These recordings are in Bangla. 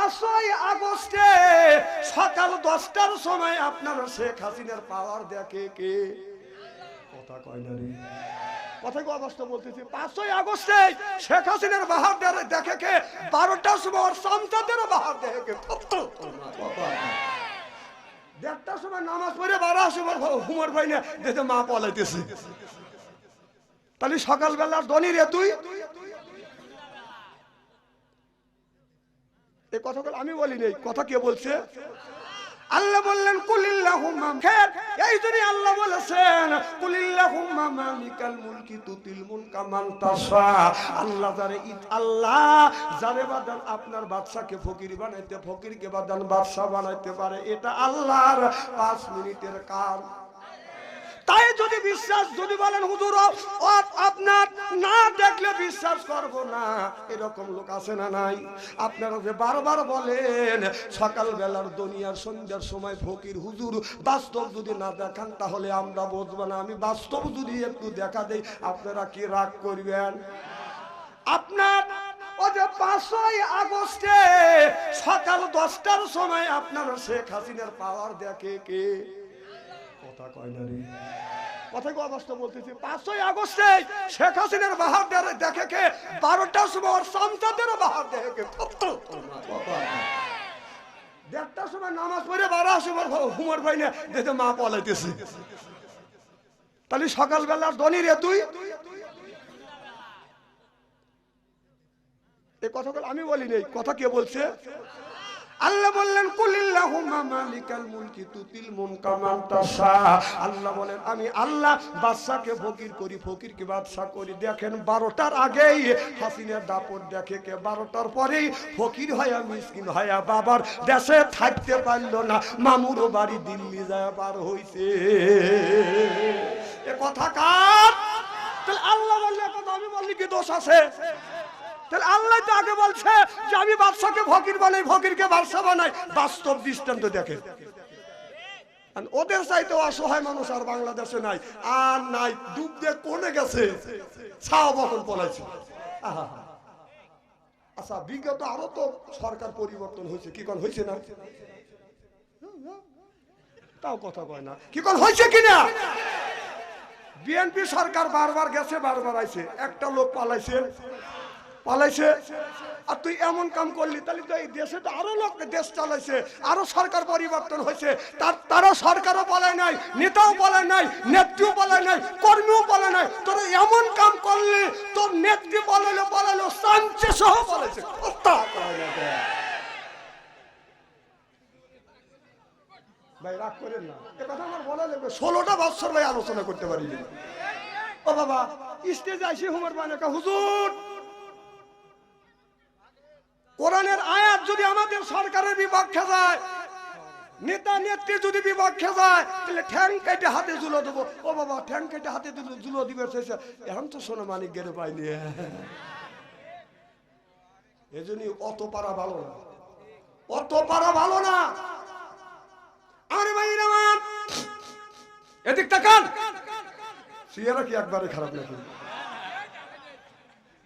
5ই আগস্টে সকাল 10টার সময় আপনারা শেখ হাসিনার পাওয়ার দেখে কে? কথা কয় না রে, কথা কো অবস্থা বলতেছি। 5ই আগস্টে শেখ হাসিনার বাহার দেখে কে? 12টার সময় সামতাদের বাহার দেখে কে? 1:30টার সময় নামাজ পড়ে 12টার সময় হুমর ভাই না দেখে মা পলাইতেছে। তাহলে সকালবেলার ধনী রে তুই। এই কথাগুলো আমি বলি নাই, কথা কে বলছে? আল্লাহ বললেন কুলিল্লাহুম্মা, এই জন্য আল্লাহ বলেছেন কুলিল্লাহুম্মা মালিকাল মুলকি তুতিল মুলকা মান তাশা। আল্লাহ যারে বাদান আপনার বাদশাকে ফকির বানাইতে, ফকিরকে বাদান বাদশা বানাইতে পারে, এটা আল্লাহর 5 মিনিটের কাজ। তাই যদি বিশ্বাস, যদি বলেন হুজুর আপনার না দেখলে বিশ্বাস করব না, এরকম লোক আছে না নাই? আপনারা যে বারবার বলেন সকালবেলার দুনিয়ার সন্ধ্যার সময় ফকির হুজুর, বাস্তব যদি না দেখান তাহলে আমরা বুঝবো না। আমি বাস্তব যদি একটু দেখা দেই আপনারা কি রাগ করবেন? আপনার ও যে 5ই আগস্টে সকাল 10টার সময় আপনারা শেখ হাসিনার পাওয়ার দেখে কে? কথা কয় না রে, কথা কো অবস্থা বলতেছি। 5ই আগস্টে শেখ হাসিনার বাহার দেখে কে? 12টার সময় সামতাদের বাহার দেখে কে? 1:30টার সময় নামাজ পড়ে 12টার সময় হুমর ভাই না দেখে মা পলাইতেছে। তাহলে সকালবেলার ধনী রে তুই। এই কথাগুলো আমি বলি নাই, কথা কে বলছে? আল্লাহ বললেন কুলিল্লাহুম্মা মালিকাল মুলকি তুতিল মুলকা মান তাশা। আল্লাহ বলেন আমি আল্লাহ বাদশাকে ফকির করি, ফকিরকে বাদশা করি। দেখেন 12টার আগেই হাসিনার দাপট দেখে কে? 12টার পরেই ফকির হয়া মিসকিন হয়া বাবার দেশে থাকতে পারলো না, মামুর বাড়ি দিল্লি যায় পার হইছে। এ কথা কার? তাহলে আল্লাহ বললে কথা আমি বললি কি দোষ আছে? তাহলে আল্লাহ তো আগে বলছে যে আমি বাদশাকে ফকির বানাই, ফকিরকে বাদশা বানাই। বাস্তব দৃষ্টান্ত দেখে। ওদের চাইতে অসহায় মানুষ আর বাংলাদেশে নাই, আর নাই। ডুব দিয়ে কোনে গেছে, ছাও বখন পলাইছে। আচ্ছা, বিগত আরো তো সরকার পরিবর্তন হয়েছে, কি কোন হয়েছে না? তাও কথা কয় না, কি কোন হয়েছে কিনা? বিএনপি সরকার বারবার গেছে, বারবার আইছে, একটা লোক পালাইছে। আর তুই এমন কাম করলি, তাহলে তো এই দেশে তো আরো লোক দেশ চালাইছে, আরো সরকার পরিবর্তন হয়েছে, তারা সরকারও পালায় নাই, নেতাও পালায় নাই, নেত্রীও পালায় নাই, কর্মীও পালায় নাই। তোরা এমন কাম করলি, তোর নেত্রী পালালো সাঞ্চে সহ পালাইছে। ভাই রাগ করেন না, এ কথা আমার বলা লাগবে। 16টা বছর ভাই আলোচনা করতে পারি। ও বাবা, স্টেজে আসি হুমর বানাকা হুজুর, কোরআনের আয়াত যদি আমাদের সরকারের বিপক্ষে যায়, নেতা নেত্রী যদি বিপক্ষে যায়, তাহলে ঠ্যাং কেটে হাতে জুলো দেবো। ও বাবা, ঠ্যাং কেটে হাতে জুলো দিবে, এখন তো সোনা মানিক গেড়ে পাইনি। এজন্যই অত পারা ভালো না, অত পারা ভালো না। আরে ভাই আমার এদিক তাকান, সিয়ারা কি একবারে খারাপ নাকি?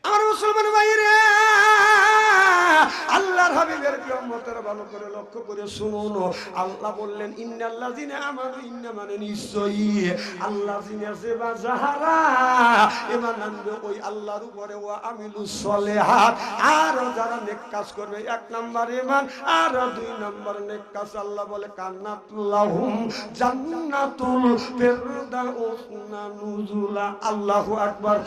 আমার মুসলমান ভাইরা, আল্লাহর হাবিবের উম্মতের ভালো করে লক্ষ্য করে শুনুন। আল্লাহ বললেন ইন্নাল্লাযিনা আমানু, ইন্না মানে নিশ্চয়ই, আল্লাযিনা যাবা যাহারা ঈমান আনবে ওই আল্লাহর উপরে, ওয়া আমিলুস সলিহাত, আর যারা নেক কাজ করবে। 1 নাম্বার ঈমান, আর 2 নাম্বার নেক কাজ। আল্লাহ বলে কান্নাতুল্লাহুম জান্নাতুল ফিরদাউস নুজুলা। আল্লাহু আকবার।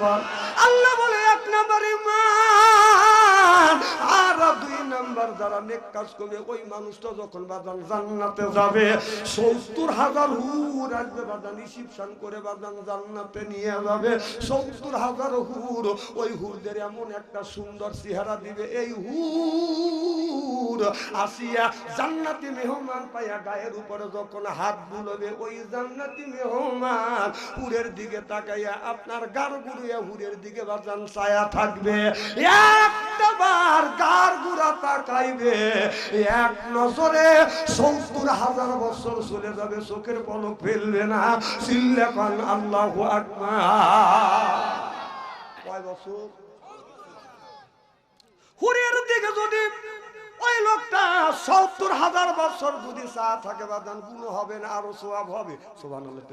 আল্লাহ বলে 1 নাম্বার ঈমান, আর 2 নাম্বার যারা নেক কাজ করবে, ওই মানুষটা যখন বাদান জান্নাতে যাবে, 70,000 হুর আসবে বাদান, রিসিপশন করে বাদান জান্নাতে নিয়ে যাবে। 70,000 হুর, ওই হুরদের এমন একটা সুন্দর চেহারা দিবে, এই হুর আসিয়া জান্নাতি মেহমান পাইয়া গায়ের উপরে যখন হাত বুলবে, ওই জান্নাতি মেহমান হুরের দিকে তাকাইয়া আপনার গার গুড়িয়া হুরের দিকে বাদান ছায়া থাকবে। একটাবার গার গুড়া তাকাইবে, এক নজরে 70,000 বছর চলে যাবে, চোখের পলক ফেলবে না। চিল্লা কান আল্লাহু আকবার। কয় বছর? হুরের দিকে যদি ওই লোকটা 70,000 বছর যদি চা থাকে বাদান গুণ হবে না, আরো সওয়াব হবে। সুবহানাল্লাহ।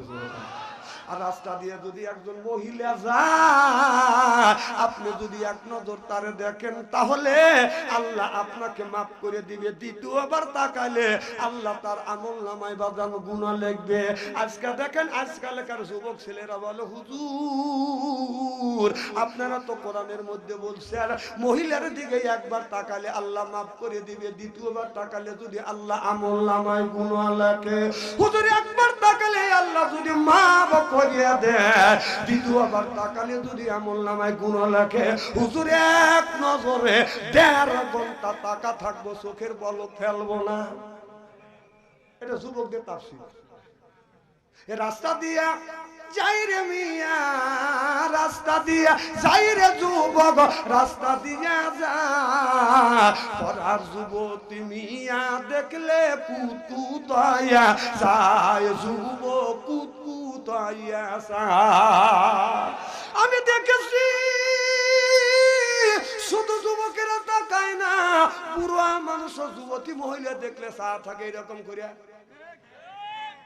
আর রাস্তা দিয়ে যদি একজন মহিলা যায়, আপনি যদি এক নজর তারে দেখেন, তাহলে আল্লাহ আপনাকে মাফ করে দিবে। দ্বিতীয়বার তাকাইলে আল্লাহ তার আমলনামায় বাদান গুনাহ লিখবে। আজকে দেখেন আজকালকার যুবক ছেলেরা বলে, হুজুর আপনারা তো কোরআনের মধ্যে বলছেন মহিলার দিকে একবার তাকালে আল্লাহ মাফ করে দিবে, দ্বিতীয়বার তাকালে যদি আল্লাহ আমলনামায় গুনাহ লেখে। হুজুর একবার তাকালে আল্লাহ যদি মাফ করিয়া দেয়, দ্বিতীয়বার তাকালে যদি আমলনামায় গুনাহ লেখে। হুজুর এক নজরে 1.5 ঘন্টা তাকা থাকবো, চোখের পলক ফেলবো না। এটা যুবকদের তাফসীর। এ রাস্তা দিয়া যাই রে মিয়া, রাস্তা দিয়া যাই রে যুবক, রাস্তা দিয়া যা পরার যুবতী মিয়া দেখলে কুতুতায়া যায়, যুবক কুতুতায়া যায়। আমি দেখেছি শুধু যুবকেরা তাকায় না, বুড়া মানুষ যুবতী মহিলা দেখলে চা থাকে এরকম করিয়া।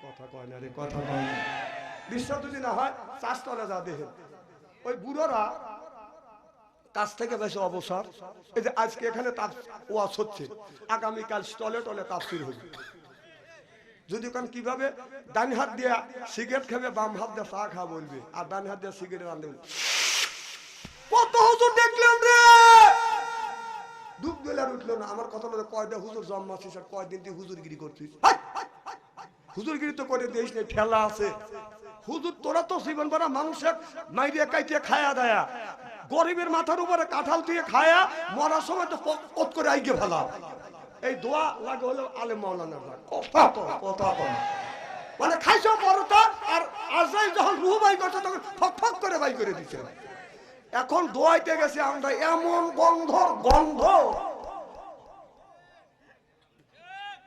কথা কয় না রে, কথা কয় না। বিশ্বাস যদি না হয় চাষতলে যা দেখেন, ওই বুড়োরা কাছ থেকে বেশি অবসর। এই যে আজকে এখানে তার ওয়াজ হচ্ছে, আগামীকাল টলে টলে তাফসীর হবে। যদি কোন কিভাবে ডান হাত দিয়ে সিগারেট খাবে, বাম হাত দিয়ে চা খা বলবে, আর ডান হাত দিয়ে সিগারেট আনতে বলবে। কত হুজুর দেখলাম রে, ডুব দিলে উঠলো না। আমার কথা বলে কয়টা হুজুর জন্মাছিস আর কয়দিন তুই হুজুরগিরি করছিস? হুজুরগিরি তো করে দিস না, ঠেলা আছে। হুজুর তোরা তো জীবন ভরা মানুষের মাইরিয়া কাইটিয়া খায়া দেয়া, গরিবের মাথার উপরে কাঁঠাল দিয়ে খায়া, মরার সময় তো পট করে আইগে ফেলা। এই দোয়া লাগে হলো আলেম মাওলানার কথা তো, কথা তো মানে খাইছো পরতা, আর আজরাইল যখন রুহ বাই করছে তখন ফক ফক করে বাই করে দিচ্ছে। এখন দোয়াইতে গেছে আমরা, এমন গন্ধ গন্ধ।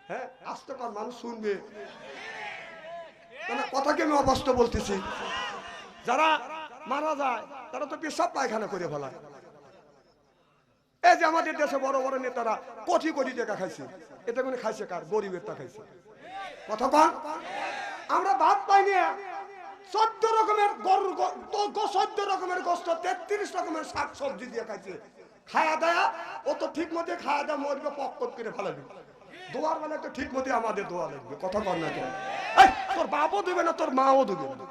হ্যাঁ আস্তে কর, মানুষ শুনবে। কথাকে আমি অবাস্তব বলতেছি। যারা মারা যায় তারা তো পেশাব পায়খানা করে ফেলায়। এই যে আমাদের দেশে বড় বড় নেতারা কোটি কোটি টাকা খাইছে, এটা মানে খাইছে কার? গরিবের টাকা খাইছে। কথা কন, আমরা ভাত পাইনি 14 রকমের গরুর 14 রকমের গোস্ত, 33 রকমের শাক সবজি দিয়ে খাইছে। খায়া দেয়া ও তো ঠিক মতো খায়া দেয়া মরবে, পক্কত করে ফেলাবি। দোয়ার বেলা তো ঠিক মতো আমাদের দোয়া লাগবে। কথা কর না কেন? তোর বাপও দিবে না, তোর মাও দিবে না।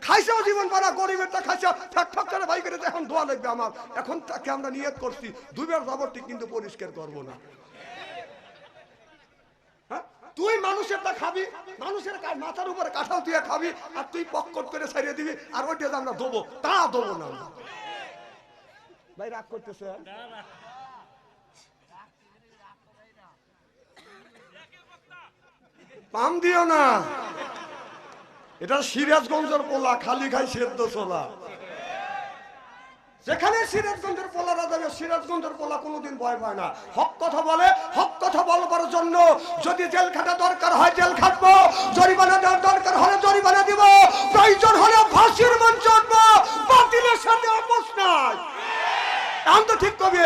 খাইছেও জীবন পারা, গরিবেরটা খাইছে ঠাক ঠাক করে ভাই করে, এখন দোয়া লাগবে আমার। এখন তাকে আমরা নিয়ত করছি 2 বার যাবো ঠিক, কিন্তু পরিষ্কার করবো না। হ্যাঁ তুই মানুষেরটা খাবি, মানুষের মাথার উপরে কাঁঠাল দিয়ে খাবি, আর তুই পক্কট করে ছাড়িয়ে দিবি, আর ওইটা আমরা দেবো, তা দেবো না। ভাই রাগ করতেছে? পাম দিও না, এটা সিরাজগঞ্জের পোলা, খালি খাই সেদ্ধ ছোলা। যেখানে সিরাজগঞ্জের পোলারা যাবে, সিরাজগঞ্জের পোলা কোনোদিন ভয় পায় না। হক কথা বলে, হক কথা বলবার জন্য যদি জেল খাটা দরকার হয় জেল খাটবো, জরিমানা দেওয়ার দরকার হলে জরিমানা দিব, প্রয়োজন হলে ফাঁসির মঞ্চে উঠবো। বাতিলের সাথে আপোষ নাই। আমি তো ঠিক কবি,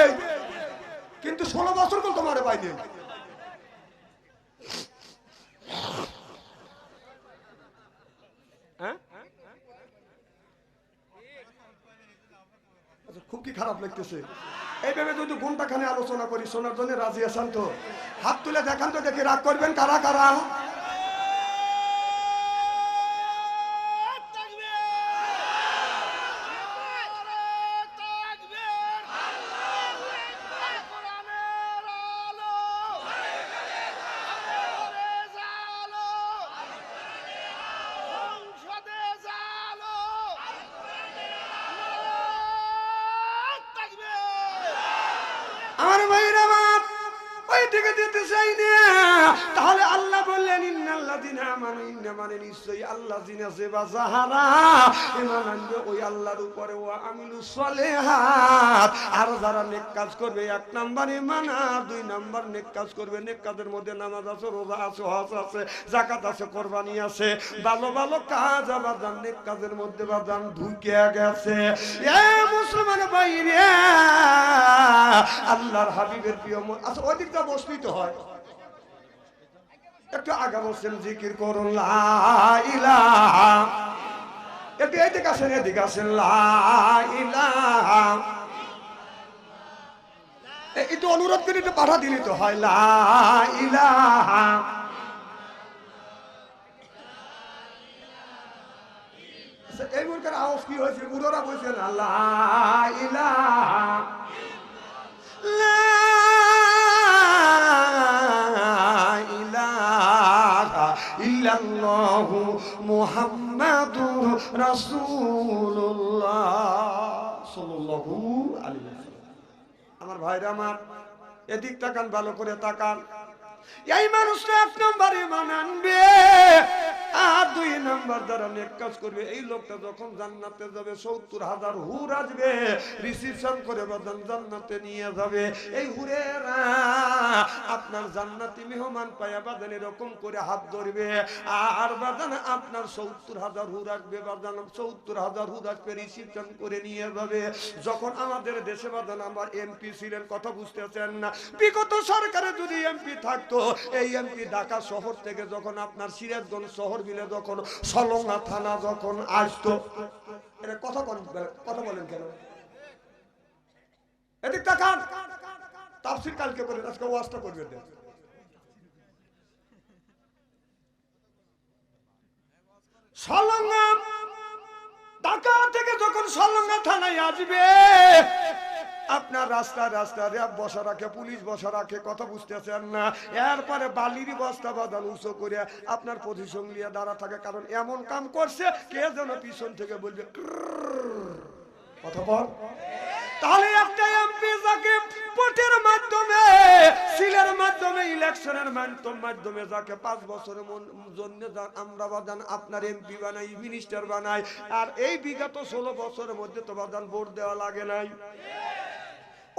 কিন্তু 16 বছর কোন তোমারে পাইনি। খুব কি খারাপ লাগতেছে? এইভাবে যদি ঘন্টাখানে আলোচনা করি, শোনার জন্য রাজি আছেন তো? হাত তুলে দেখান তো দেখি, রাগ করবেন কারা কারা? তাহলে আল্লাহ বললেন ইন্নাল্লাযিনা আমানু, ইন্না মানে নিশ্চয়ই আল্লাযিনা যেবা যাহারা ঈমান আনবে ওই আল্লাহর উপরে, ওয়া আমিলুস সালিহাত, আর যারা নেক কাজ করবে। 1 নাম্বার ঈমান, আর 2 নাম্বার নেক কাজ করবে। নেক কাজের মধ্যে নামাজ আছে, রোজা আছে, হজ আছে, যাকাত আছে, কুরবানি আছে, ভালো ভালো কাজ। আবার নেক কাজের মধ্যে বাদান ঢুকে গেছে। এ মুসলমান ভাইরা, আল্লাহর হাবিবের প্রিয়, আচ্ছা ওই দিকটা বসতে হয় একটু আগা বসছেন জিকির করুন লা ইলাহা একটু এদিকে আসেন লা ইলাহা একটু অনুরোধ করে একটু পাঠা দিলি তো হয় লা ইলাহা এই মুরকার আওয়াজ কি হয়েছে বুড়োরা বলছেন লা ইলাহা লা ইলাহা ইল্লাল্লাহু মুহাম্মাদুর রাসূলুল্লাহ সাল্লাল্লাহু আলাইহি ওয়াসাল্লাম। আমার ভাইরা আমার এদিক তাকান ভালো করে তাকান এই মানুষটা এক নম্বর ঈমান আনবে আর দুই নম্বর যারা নেক কাজ করবে এই লোকটা যখন জান্নাতে যাবে ৭০,০০০ হুর আসবে রিসিপশন করে বাদান জান্নাতে নিয়ে যাবে এই হুরেরা আপনার জান্নাতি মেহমান পায়া বাদান এরকম করে হাত ধরবে আর বাদান আপনার ৭০,০০০ হুর আসবে বাদান ৭০,০০০ হুর আসবে রিসিপশন করে নিয়ে যাবে। যখন আমাদের দেশে বাদান আমার এমপি ছিলেন কথা বুঝতেছেন না বিগত সরকারে যদি এমপি থাকতো এই এমপি ঢাকা শহর থেকে যখন আপনার সিরাজগঞ্জ শহর মিলে যখন সলঙ্গা থানা যখন আসতো এটা কথা বলেন কেন এদিক তাকান তাফসীর কালকে করেন আজকে ওয়াজটা করবেন সলঙ্গা ঢাকা থেকে যখন সলঙ্গা থানায় আসবে আপনার রাস্তা র্যাব বসা রাখে পুলিশ বসা রাখে কথা বুঝতেছেন না এরপরে বালির বস্তা বাঁধান উঁচু করে আপনার পজিশন নিয়ে দাঁড়া থাকে কারণ এমন কাম করছে কে যেন পিছন থেকে বলবে কথা বল তাহলে একটা এমপি যাকে ভোটের মাধ্যমে সিলের মাধ্যমে ইলেকশনের মাধ্যমে যাকে 5 বছরের জন্য আমরা বাদান আপনার এমপি বানাই মিনিস্টার বানাই আর এই বিগত 16 বছরের মধ্যে তো বাদান ভোট দেওয়া লাগে নাই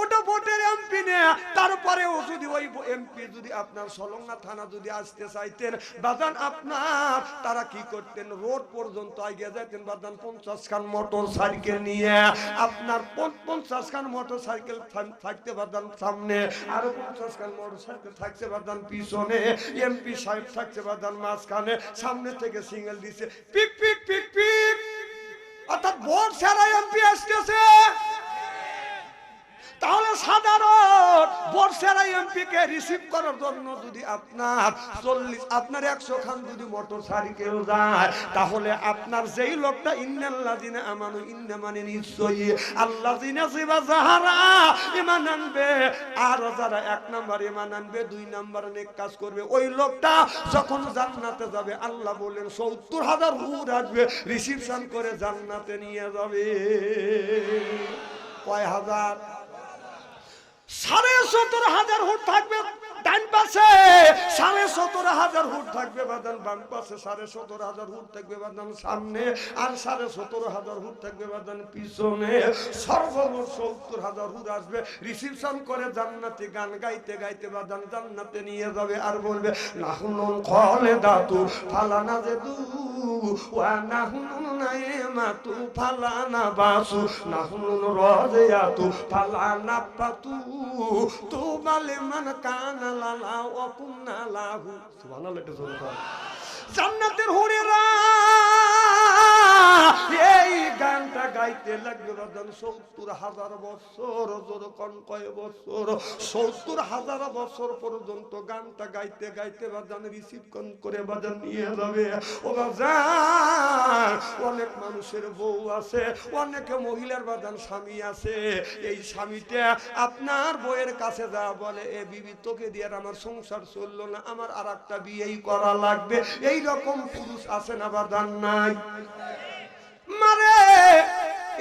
ওটা ভোটের এমপি নে তারপরেও যদি ওই এমপি যদি আপনার সলঙ্গা থানা যদি আসতে চাইতেন বাদান আপনার তারা কি করতেন রোড পর্যন্ত এগিয়ে যাইতেন বাদান 50 খান মোটর সাইকেল নিয়ে আপনার 50 খান মোটর সাইকেল থাকতে বাদান সামনে আর 50 খান মোটর সাইকেল থাকতে বাদান পিছনে এমপি সাহেব থাকতে বাদান মাঝখানে সামনে থেকে সিঙ্গেল দিছে পিক পিক পিক পিক অর্থাৎ ভোট ছাড়া এমপি আসতেছে তাহলে সাধারণ বর্ষারা এমপি কে রিসিভ করার জন্য যদি আপনার 100 খান যদি মোটর সাইকেল যায় তাহলে আপনার যেই লোকটা ইন্নাল্লাযিনা আমানু ইন্না মানে নিশ্চয়ই আল্লাযিনা যাহারা ঈমান আনবে আর যারা 1 নাম্বার ঈমান আনবে 2 নাম্বার নেক কাজ করবে ওই লোকটা যখন জান্নাতে যাবে আল্লাহ বলেন ৭০,০০০ হুর আসবে রিসিপশন করে জান্নাতে নিয়ে যাবে কয় হাজার ৭৭,০০০ হুট থাকবে ডান পাশে ৭৭,০০০ হুট থাকবে বাদান বাম পাশে ৭৭,০০০ হুট থাকবে বাদান সামনে আর ৭৭,০০০ হুট থাকবে বাদান পিছনে সর্বমোট ৭০,০০০ হুট আসবে রিসিপশন করে জান্নাতে গান গাইতে গাইতে বাদান জান্নাতে নিয়ে যাবে আর বলবে নাহুনুল খালিদাতু ফালানা জাদু ওয়া নাহুনুল নাইমাতু ফালানা বাসু নাহুনুল রাজিয়াতু ফালানা পাতু তুবা লিমান কানা লালা ওয়া কুননা লাহু সুবহানাল্লাহ এটা জোরে বল জান্নাতের হুরেরা এই গানটা গাইতে লাগবে বাদান ৭০,০০০ বছর জোরে কোন কয় বছর ৭০,০০০ বছর পর্যন্ত গানটা গাইতে গাইতে বাদান রিসিভ করে বাদান নিয়ে যাবে ও বাজান অনেক মানুষের বউ আছে অনেক মহিলার বাদান স্বামী আছে এই স্বামীটা আপনার বউয়ের কাছে যা বলে এ বিবি তোকে দিয়ে আমার সংসার চললো না আমার আরেকটা বিয়েই করা লাগবে এই রকম পুরুষ আছে না বাদান নাই মারে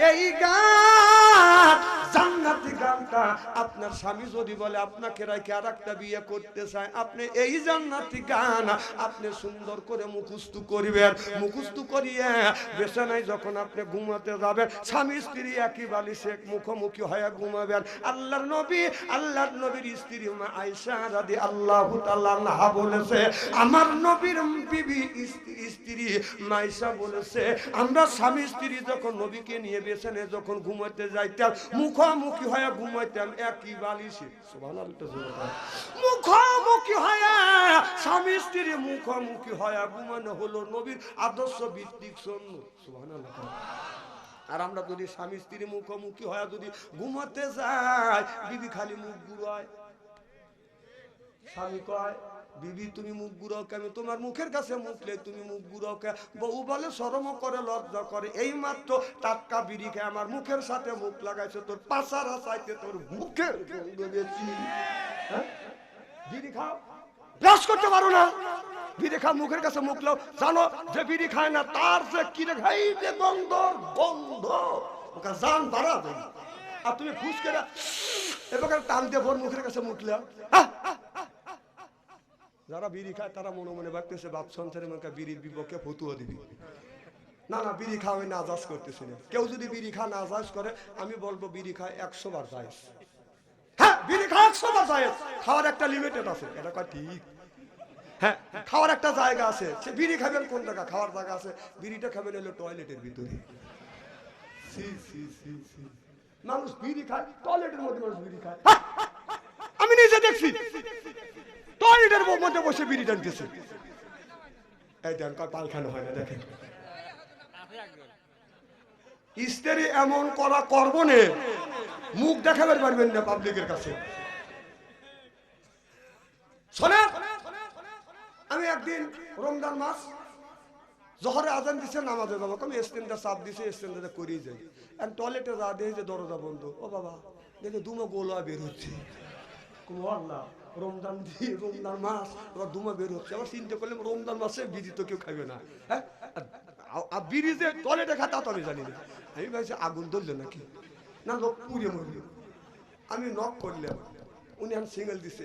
এই গান জান্নাতি গানটা আপনার স্বামী যদি বলে আপনাকে রেখে আরেকটা বিয়ে করতে চায় আপনি এই জান্নাতি গান আপনি সুন্দর করে মুখস্থ করিবেন মুখস্থ করিয়ে বিছানায় যখন আপনি ঘুমাতে যাবেন স্বামী স্ত্রী একই বালিশে মুখোমুখি হয়ে ঘুমাবেন আল্লাহর নবীর স্ত্রী মা আয়েশা রাদিয়াল্লাহু তাআলা আনহা বলেছে আমার নবীর বিবি স্ত্রী মায়েশা বলেছে আমরা স্বামী স্ত্রী যখন নবীকে নিয়ে বিছানায় যখন ঘুমাতে যাইতাম মুখ মুখোমুখি হয়ে ঘুমাইতাম একই বালিশে, সুবহানাল্লাহ, মুখোমুখি হয়ে স্বামী স্ত্রী মুখোমুখি হয়ে ঘুমানো হলো নবীর আদর্শ ভিত্তিক সুন্নাত, সুবহানাল্লাহ। আর আমরা যদি স্বামী স্ত্রী মুখোমুখি হয়ে যদি ঘুমাতে যাই, বিবি খালি মুখ ঘুরায়, স্বামী কয় বিবি তুমি মুখ ঘুরাও কেন, তোমার মুখের কাছে মুখলে তুমি মুখ ঘুরাও কে, বউ বলে শরম করে লজ্জা করে, এই মাত্র টাটকা বিড়ি খেয়ে আমার মুখের সাথে মুখ লাগাইছে, তোর পাছারা চাইতে তোর মুখের গন্ধ বেশি। বিড়ি খাও, ব্রাশ করতে পারো না, বিড়ি খাও, মুখের কাছে মুখ লাও, জানো যে বিড়ি খায় না তার যে কি রে খাই যে গন্ধ, গন্ধ ওকে জান বাড়া দেয়। আর তুমি ফুস করে এবার টান দিয়ে ভোর মুখের কাছে মুখলে, যারা বিড়ি খায় তারা মনে মনে ভাবতেছে বাপ সন্তানের মুখে বিড়ির বিপক্ষে ফতুয়া দিবি। না না, বিড়ি খাওয়া নাজাজ করতেছি না। কেউ যদি বিড়ি খা নাজাজ করে, আমি বলবো বিড়ি খায় 100 বার জায়েজ। হ্যাঁ, বিড়ি খাওয়া 100 বার জায়েজ, খাওয়ার একটা লিমিটেড আছে, এটা কয় ঠিক। হ্যাঁ, খাওয়ার একটা জায়গা আছে, সে বিড়ি খাবেন কোন জায়গা, খাওয়ার জায়গা আছে, বিড়িটা খাবেন হলো টয়লেটের ভিতরে। মানুষ বিড়ি খায় টয়লেটের মধ্যে, মানুষ বিড়ি খায়, আমি নিজে দেখছি টয়লেটের মধ্যে বসে বিড়ি টানতেছে। এই দেন পায়খানা হয় না, দেখেন স্ত্রী এমন করা করবো না, মুখ দেখাবে পারবেন না পাবলিকের কাছে। শোনেন, আমি একদিন রমজান মাস জহরে আজান দিছে, নামাজে যাবো, আমি স্ট্যান্ডে চাপ দিছে, স্ট্যান্ডে করেই যাই, আর টয়লেটে যা দেখি যে দরজা বন্ধ, ও বাবা দেখে দুমো গোলা বের হচ্ছে, রমজান দিয়ে রমজান মাস আবার দুমা বের হচ্ছে, আবার চিন্তা করলাম রমজান মাসে বিড়ি তো কেউ খাবে না, হ্যাঁ বিড়ি যে টয়লেটে খায় তা তো আমি জানি না, আমি ভাবছি আগুন ধরলো নাকি, না লোক পুড়ে মরল। আমি নক করলাম, উনি আমি সিঙ্গেল দিচ্ছে,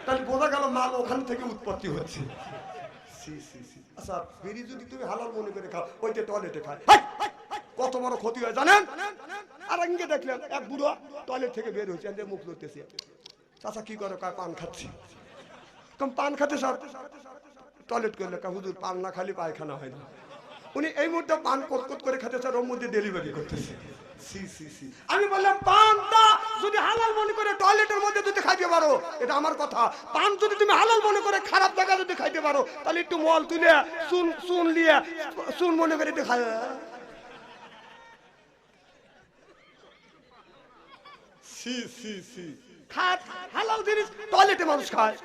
তাহলে বোঝা গেল মাল ওখান থেকে উৎপত্তি হচ্ছে। আচ্ছা, বিড়ি যদি তুমি হালাল মনে করে খাও, ওইটা টয়লেটে খায়, কত বড় ক্ষতি হয় জানেন। আর আগে দেখলেন এক বুড়ো টয়লেট থেকে বের হয়েছে, মুখ ধরতেছে, চাচা কি করে, কয় পান খাচ্ছি, পান খাতে স্যার টয়লেট করলে, হুজুর পান না খালি পায়খানা হয় না। উনি এই মুহূর্তে পান কটকট করে খাতে স্যার, ওর মধ্যে ডেলিভারি করতেছে। আমি বললাম পানটা যদি হালাল মনে করে টয়লেটের মধ্যে যদি খাইতে পারো, এটা আমার কথা, পান যদি তুমি হালাল মনে করে খারাপ জায়গা যদি খাইতে পারো, তাহলে একটু মল তুলে চুন লিয়ে চুন মনে করে একটু খায়। হালাল জিনিস টয়লেটে মানুষ খায়,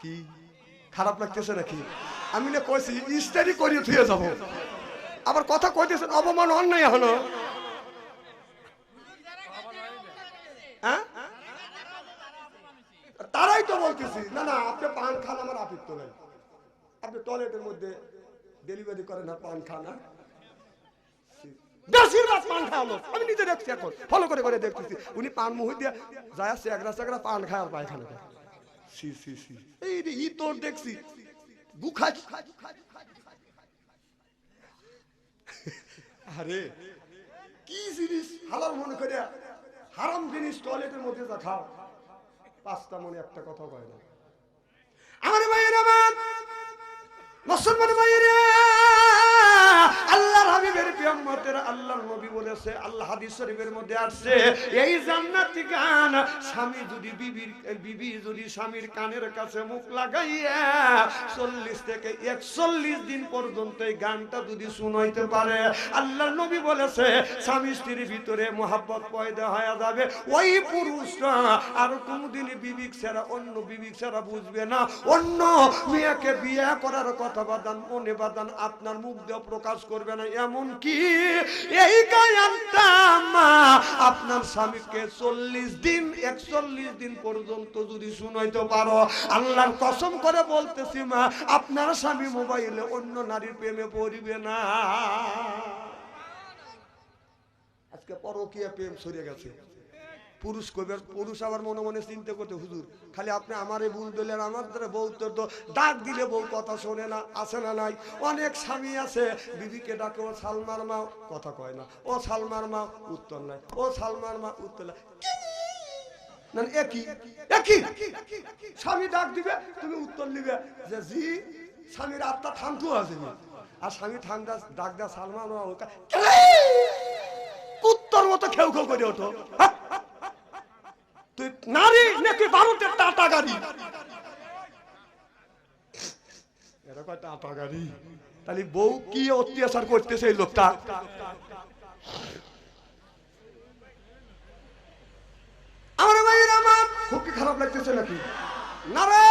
কি খারাপ লাগতেছে নাকি? আমি না কইছি ইস্তারি করিয়ে থুয়ে যাবো, আবার কথা কইতেছেন অপমান অন্যায় হলো। হ্যাঁ, তারাই তো বলতেছি, না না আপনি পান খান, আমার আপত্তি নাই, আপনি টয়লেটের মধ্যে ডেলিভারি করেন আর পান খান, বেশিরভাগ পান খাওয়ালো, আমি নিজে দেখছি, এখন ফলো করে করে দেখতেছি, উনি পান মুহি দিয়ে যায় আসছে, একরা চাকরা পান খায় আর পায়খানা খায়। এই ই তোর দেখছি বুখাই। আরে কি জিনিস হালাল মনে করে হারাম জিনিস টয়লেটের মধ্যে যা খাও, পাঁচটা মনে একটা কথা কয় না। আমার ভাইয়ের, আমার মুসলমান ভাইয়ের, আল্লাহর হাবিবের প্রিয়ম্মতের আল্লাহর নবী বলেছে, আল্লাহ হাদিস শরীফের মধ্যে আসছে, এই জান্নাতি গান স্বামী যদি বিবি যদি স্বামীর কানের কাছে মুখ লাগাইয়া 40 থেকে 41 দিন পর্যন্ত এই গানটা যদি শুনাইতে পারে, আল্লাহর নবী বলেছে স্বামী স্ত্রীর ভিতরে মহাব্বত পয়দা হয়ে যাবে, ওই পুরুষরা আর কোনদিন বিবিক ছাড়া অন্য বিবিক ছাড়া বুঝবে না, অন্য মেয়েকে বিয়ে করার কথা বাদান মনে বাদান আপনার মুখ দিয়ে প্রকাশ করবে না। এমন কি এই গায়নটা মা আপনার স্বামীকে 40 দিন 41 দিন পর্যন্ত যদি শুনাইতে পারো, আল্লাহর কসম করে বলতেছি মা, আপনার স্বামী মোবাইলে অন্য নারীর প্রেমে পড়বে না। আজকে পরকীয়া প্রেম ছড়িয়ে গেছে, পুরুষ কবে পুরুষ আবার মনে মনে চিন্তা করতে, হুজুর খালি আপনি আমারে ভুল দিলেন, আমার দ্বারা বউ তো ডাক দিলে বউ কথা শোনে না, আছে না নাই? অনেক স্বামী আছে বিবিকে ডাকে ও সালমার মা, কথা কয় না, ও সালমার মা, উত্তর নাই, ও সালমার মা, উত্তর নাই, একই একই স্বামী ডাক দিবে, তুমি উত্তর নিবে যে জি, স্বামীর আত্মা ঠান্ডু আছে, আর স্বামী ঠান্ডা ডাক দেয় সালমার মা, তোর মতো খেউ খেউ করে ওঠো। তুই নারী নাকি ভারতের টাটা গাড়ি? এরকম টাটা গাড়ি, তাহলে বউ কি অত্যাচার করতেছে এই লোকটা। আমার ভাইয়ের আমার খুব কি খারাপ লাগতেছে নাকি? নারে